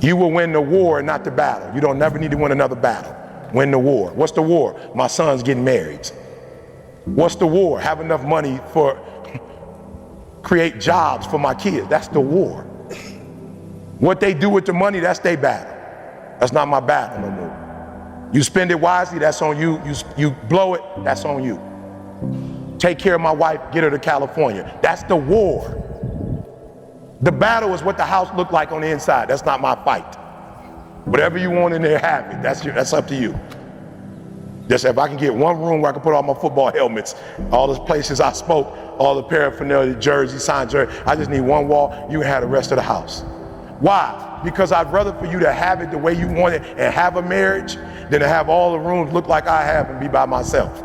You will win the war, not the battle. You don't never need to win another battle. Win the war. What's the war? My son's getting married. What's the war? Have enough money for create jobs for my kids. That's the war. What they do with the money, that's their battle. That's not my battle no more. You spend it wisely, that's on you. You blow it, that's on you. Take care of my wife, get her to California. That's the war. The battle is what the house looked like on the inside. That's not my fight. Whatever you want in there, have it. That's up to you. Just if I can get one room where I can put all my football helmets, all the places I spoke, all the paraphernalia, jersey, signed jersey, I just need one wall, you can have the rest of the house. Why? Because I'd rather for you to have it the way you want it and have a marriage than to have all the rooms look like I have and be by myself.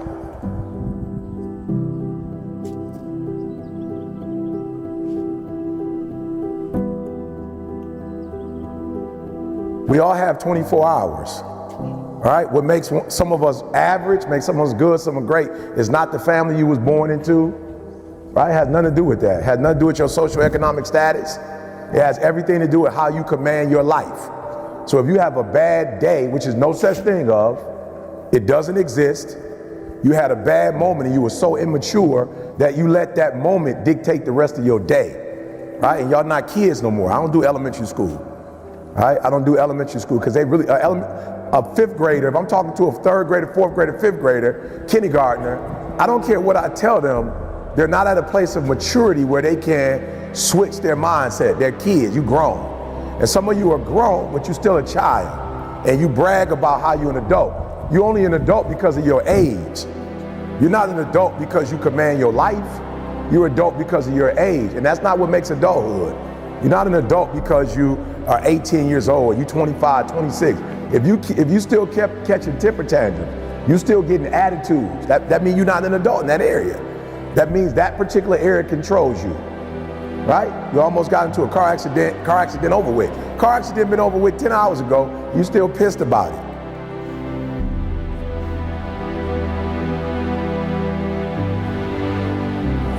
We all have 24 hours, all right? What makes some of us average, makes some of us good, some of us great, is not the family you was born into, right? It has nothing to do with that. It has nothing to do with your socioeconomic status. It has everything to do with how you command your life. So if you have a bad day, which is no such thing of, it doesn't exist, you had a bad moment and you were so immature that you let that moment dictate the rest of your day, right? And y'all not kids no more. I don't do elementary school. Right? I don't do elementary school because they really, a fifth grader, if I'm talking to a third grader, fourth grader, fifth grader, kindergartner, I don't care what I tell them, they're not at a place of maturity where they can switch their mindset. They're kids, you grown. And some of you are grown, but you're still a child. And you brag about how you're an adult. You're only an adult because of your age. You're not an adult because you command your life. You're an adult because of your age. And that's not what makes adulthood. You're not an adult because you are 18 years old, you're 25, 26. If you still kept catching temper tantrums, you still getting attitudes, that means you're not an adult in that area. That means that particular area controls you, right? You almost got into a car accident over with. Car accident been over with 10 hours ago, you still pissed about it.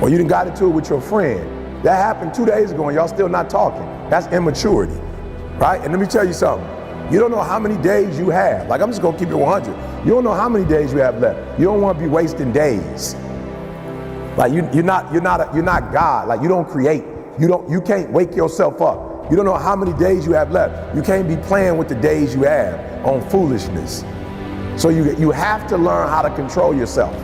Or you done got into it with your friend. That happened 2 days ago and y'all still not talking. That's immaturity, right? And let me tell you something. You don't know how many days you have. Like, I'm just gonna keep it 100. You don't know how many days you have left. You don't want to be wasting days. Like you're not God. Like you don't create. You can't wake yourself up. You don't know how many days you have left. You can't be playing with the days you have on foolishness. So you have to learn how to control yourself.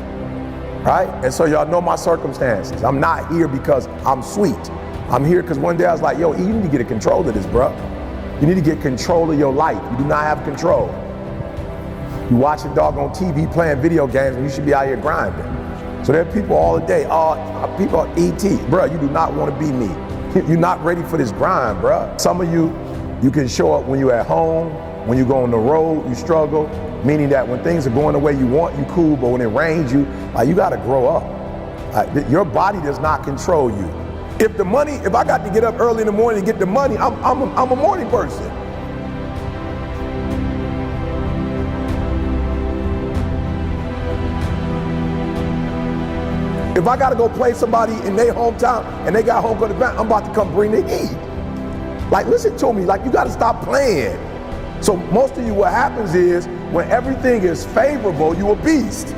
Right? And so y'all know my circumstances. I'm not here because I'm sweet. I'm here because one day I was like, yo, you need to get a control of this, bro. You need to get control of your life. You do not have control. You watch a dog on TV playing video games and you should be out here grinding. So there are people all the day, people are ET. Bro, you do not want to be me. You're not ready for this grind, bro. Some of you can show up when you're at home, when you go on the road, you struggle. Meaning that when things are going the way you want, you cool, but when it rains, you gotta grow up. Your body does not control you. If I got to get up early in the morning to get the money, I'm a morning person. If I gotta go play somebody in their hometown and they got home court advantage, I'm about to come bring the heat. Like, listen to me, like you gotta stop playing. So most of you, what happens is, when everything is favorable, you a beast.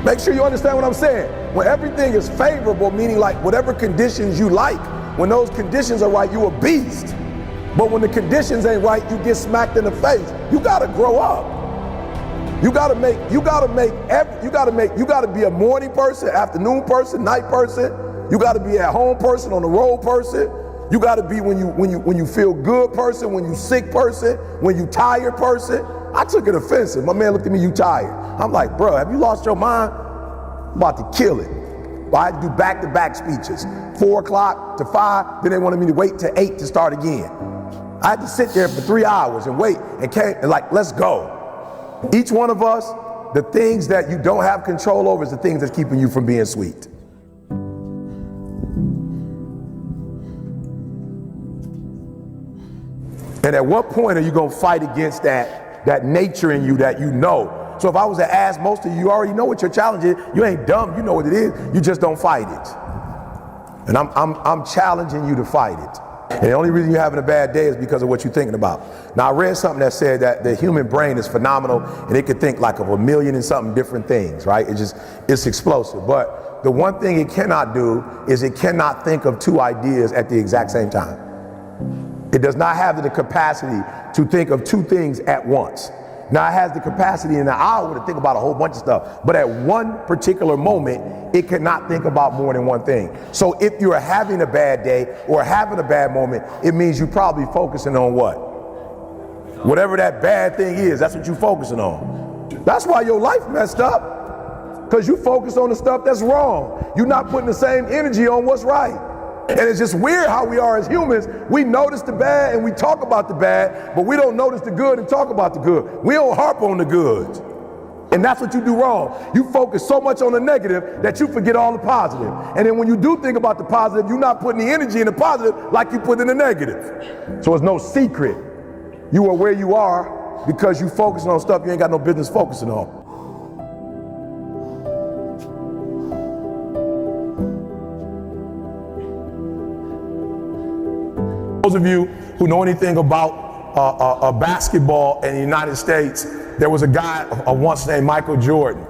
Make sure you understand what I'm saying. When everything is favorable, meaning like whatever conditions you like, when those conditions are right, you a beast. But when the conditions ain't right, you get smacked in the face. You gotta grow up. You gotta be a morning person, afternoon person, night person. You gotta be at home person, on the road person. You gotta be when you feel good person, when you sick person, when you tired person. I took it offensive. My man looked at me, you tired. I'm like, bro, have you lost your mind? I'm about to kill it. I had to do back-to-back speeches. 4 o'clock to 5, then they wanted me to wait till 8 to start again. I had to sit there for 3 hours and wait and came and like, let's go. Each one of us, the things that you don't have control over is the things that's keeping you from being sweet. And at what point are you gonna fight against that nature in you that you know? So if I was to ask most of you, you already know what your challenge is. You ain't dumb, you know what it is. You just don't fight it. And I'm challenging you to fight it. And the only reason you're having a bad day is because of what you're thinking about. Now, I read something that said that the human brain is phenomenal and it could think like of 1,000,000 and something different things, right? It's explosive. But the one thing it cannot do is it cannot think of two ideas at the exact same time. It does not have the capacity to think of two things at once. Now, it has the capacity in an hour to think about a whole bunch of stuff, but at one particular moment, it cannot think about more than one thing. So if you're having a bad day or having a bad moment, it means you're probably focusing on what? Whatever that bad thing is, that's what you're focusing on. That's why your life messed up, because you focus on the stuff that's wrong. You're not putting the same energy on what's right. And it's just weird how we are as humans. We notice the bad and we talk about the bad, but we don't notice the good and talk about the good. We don't harp on the good. And that's what you do wrong. You focus so much on the negative that you forget all the positive. And then when you do think about the positive, you're not putting the energy in the positive like you put in the negative. So it's no secret. You are where you are because you focusing on stuff you ain't got no business focusing on. Those of you who know anything about basketball in the United States, there was a guy once named Michael Jordan.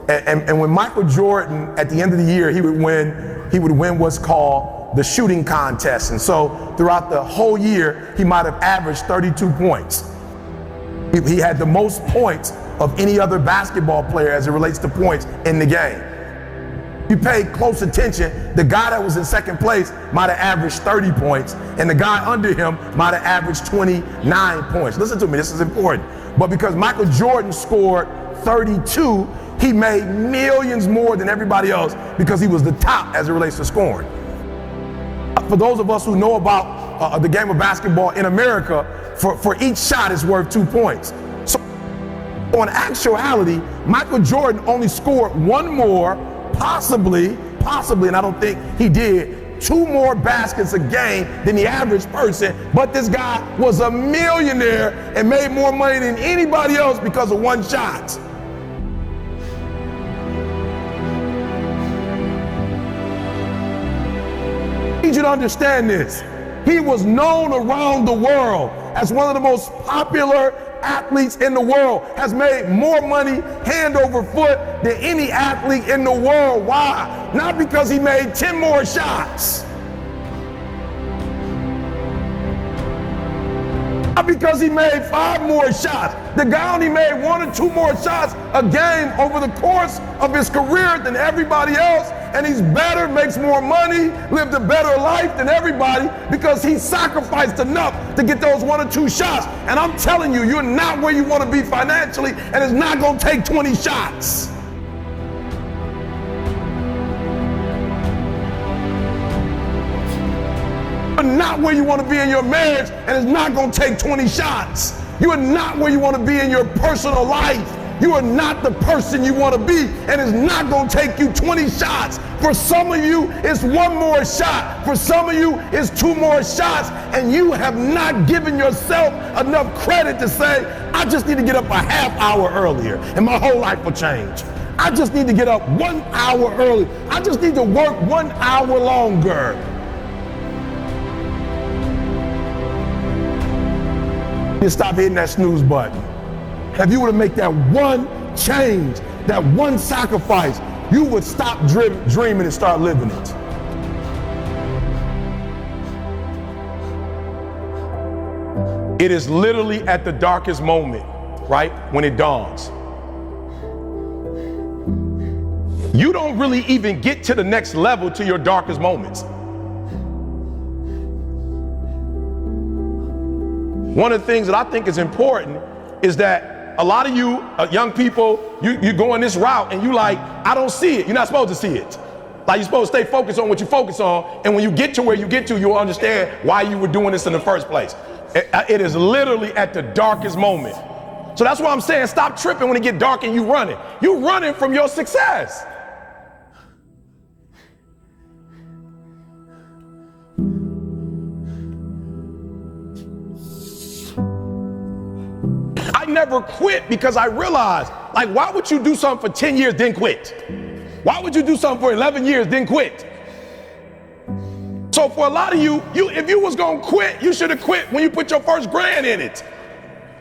And when Michael Jordan, at the end of the year, he would win what's called the shooting contest. And so throughout the whole year, he might have averaged 32 points. He had the most points of any other basketball player as it relates to points in the game. If you paid close attention, the guy that was in second place might have averaged 30 points, and the guy under him might have averaged 29 points. Listen to me, this is important. But because Michael Jordan scored 32, he made millions more than everybody else because he was the top as it relates to scoring. For those of us who know about the game of basketball in America, for each shot is worth 2 points. So in actuality, Michael Jordan only scored one more, possibly, and I don't think he did, 2 more baskets a game than the average person, but this guy was a millionaire and made more money than anybody else because of one shot. I need you to understand this. He was known around the world as one of the most popular athletes in the world, has made more money hand over foot than any athlete in the world. Why? Not because he made 10 more shots. Not because he made 5 more shots. The guy only made 1 or 2 more shots a game over the course of his career than everybody else, and he's better, makes more money, lived a better life than everybody because he sacrificed enough to get those 1 or 2 shots. And I'm telling you, you're not where you want to be financially, and it's not going to take 20 shots. You're not where you want to be in your marriage, and it's not going to take 20 shots. You are not where you want to be in your personal life. You are not the person you want to be, and it's not going to take you 20 shots. For some of you, it's 1 more shot. For some of you, it's 2 more shots, and you have not given yourself enough credit to say, I just need to get up a half hour earlier, and my whole life will change. I just need to get up 1 hour early. I just need to work 1 hour longer. You stop hitting that snooze button. If you were to make that one change, that one sacrifice, you would stop dreaming and start living it. It is literally at the darkest moment, right, when it dawns. You don't really even get to the next level to your darkest moments. One of the things that I think is important is that a lot of you young people, you go in this route and you like, I don't see it. You're not supposed to see it. Like, you're supposed to stay focused on what you focus on, and when you get to where you get to, you'll understand why you were doing this in the first place. It is literally at the darkest moment. So that's why I'm saying, stop tripping when it get dark and you running. You're running from your success. I never quit because I realized, like, why would you do something for 10 years then quit? Why would you do something for 11 years then quit? So for a lot of you, if you was gonna quit, you should have quit when you put your first grand in it.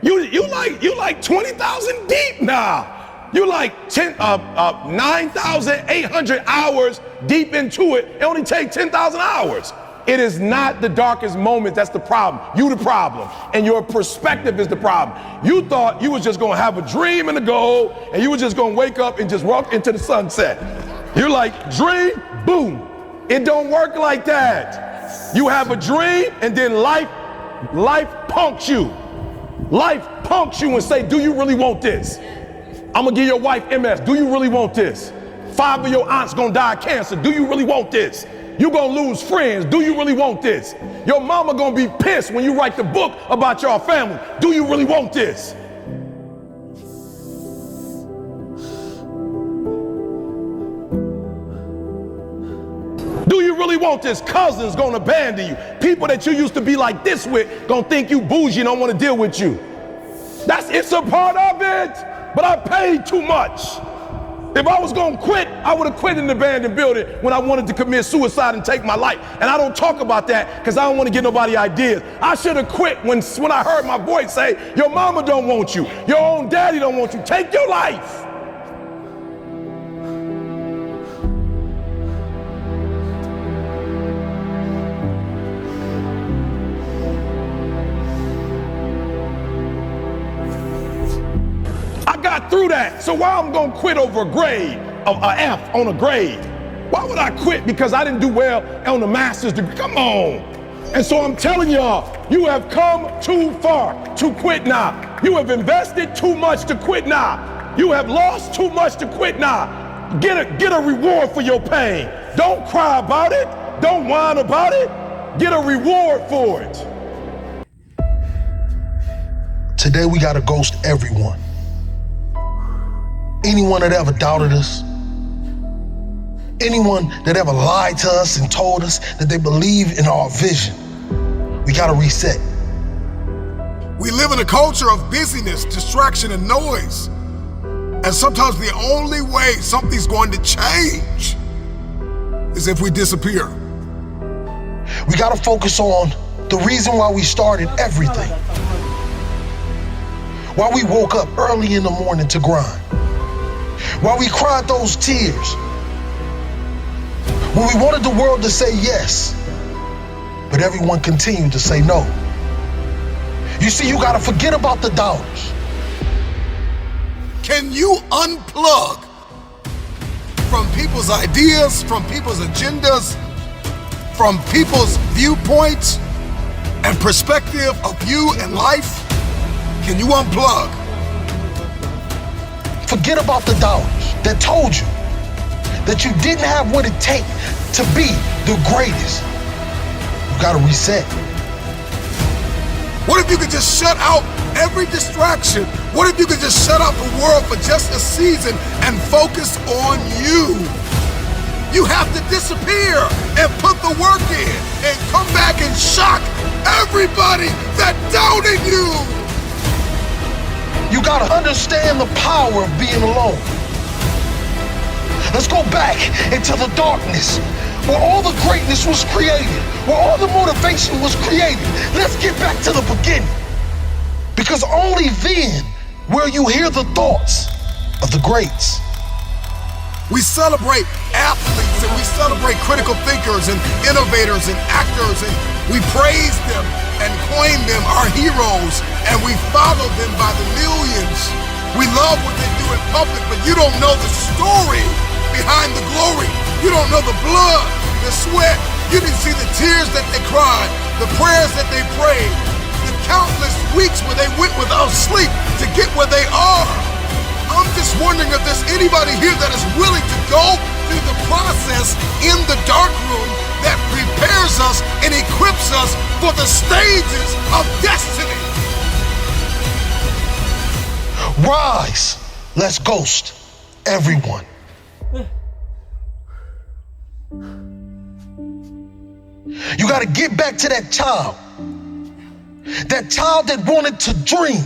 You like 20,000 deep now. You like 9,800 hours deep into it. It only takes 10,000 hours. It is not the darkest moment that's the problem. You the problem. And your perspective is the problem. You thought you was just gonna have a dream and a goal, and you was just gonna wake up and just walk into the sunset. You're like, dream, boom. It don't work like that. You have a dream, and then life punks you. Life punks you and say, do you really want this? I'm gonna give your wife MS. Do you really want this? 5 of your aunts gonna die of cancer. Do you really want this? You gonna lose friends. Do you really want this? Your mama gonna be pissed when you write the book about your family. Do you really want this? Do you really want this? Cousins gonna abandon you. People that you used to be like this with gonna think you bougie and don't wanna deal with you. It's a part of it, but I paid too much. If I was gonna quit, I would have quit in the abandoned building when I wanted to commit suicide and take my life. And I don't talk about that because I don't want to give nobody ideas. I should have quit when I heard my voice say, your mama don't want you, your own daddy don't want you, take your life. I got through that, so why I'm gonna quit over a grade, an F on a grade? Why would I quit because I didn't do well on the master's degree? Come on. And so I'm telling y'all, you have come too far to quit now. You have invested too much to quit now. You have lost too much to quit now. Get a reward for your pain. Don't cry about it. Don't whine about it. Get a reward for it. Today we gotta ghost everyone. Anyone that ever doubted us, anyone that ever lied to us and told us that they believe in our vision, we gotta reset. We live in a culture of busyness, distraction, and noise. And sometimes the only way something's going to change is if we disappear. We gotta focus on the reason why we started everything. Why we woke up early in the morning to grind. Why we cried those tears. When we wanted the world to say yes, but everyone continued to say no. You see, you gotta forget about the doubters. Can you unplug from people's ideas, from people's agendas, from people's viewpoints and perspective of you and life? Can you unplug? Forget about the doubters that told you that you didn't have what it takes to be the greatest. You gotta reset. What if you could just shut out every distraction? What if you could just shut out the world for just a season and focus on you? You have to disappear and put the work in and come back and shock everybody that doubted you. You gotta understand the power of being alone. Let's go back into the darkness where all the greatness was created, where all the motivation was created. Let's get back to the beginning. Because only then will you hear the thoughts of the greats. We celebrate athletes and we celebrate critical thinkers and innovators and actors, and we praise them and claim them our heroes, and we follow them by the millions. We love what they do in public, but you don't know the story behind the glory. You don't know the blood, the sweat. You didn't see the tears that they cried, the prayers that they prayed, the countless weeks where they went without sleep to get where they are. I'm just wondering if there's anybody here that is willing to go through the process in the dark room that prepares us and equips us for the stages of destiny. Rise, let's ghost everyone. You gotta get back to that child that wanted to dream,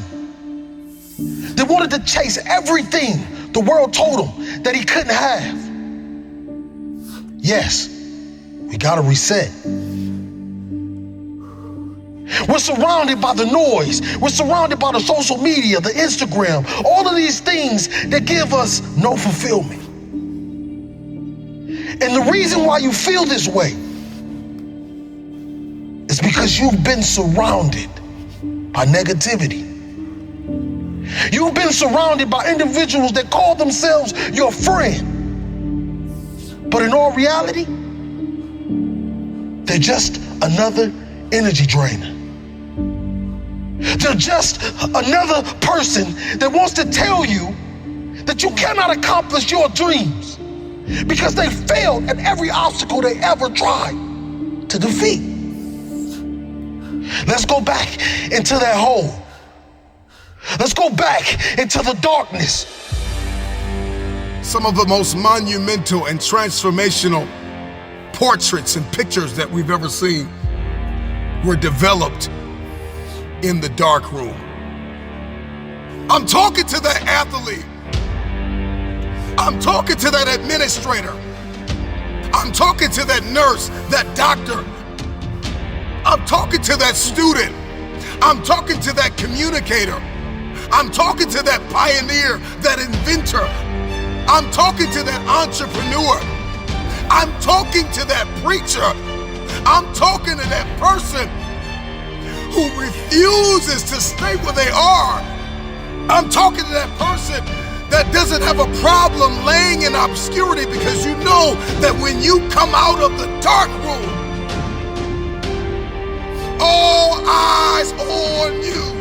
that wanted to chase everything the world told him that he couldn't have. Yes, we gotta reset. We're surrounded by the noise. We're surrounded by the social media, the Instagram, all of these things that give us no fulfillment. And the reason why you feel this way is because you've been surrounded by negativity. You've been surrounded by individuals that call themselves your friend. But in all reality, they're just another energy drainer. They're just another person that wants to tell you that you cannot accomplish your dreams because they failed at every obstacle they ever tried to defeat. Let's go back into that hole. Let's go back into the darkness. Some of the most monumental and transformational portraits and pictures that we've ever seen were developed in the dark room. I'm talking to that athlete. I'm talking to that administrator. I'm talking to that nurse, that doctor. I'm talking to that student. I'm talking to that communicator. I'm talking to that pioneer, that inventor. I'm talking to that entrepreneur. I'm talking to that preacher. I'm talking to that person who refuses to stay where they are. I'm talking to that person that doesn't have a problem laying in obscurity because you know that when you come out of the dark room, all eyes on you.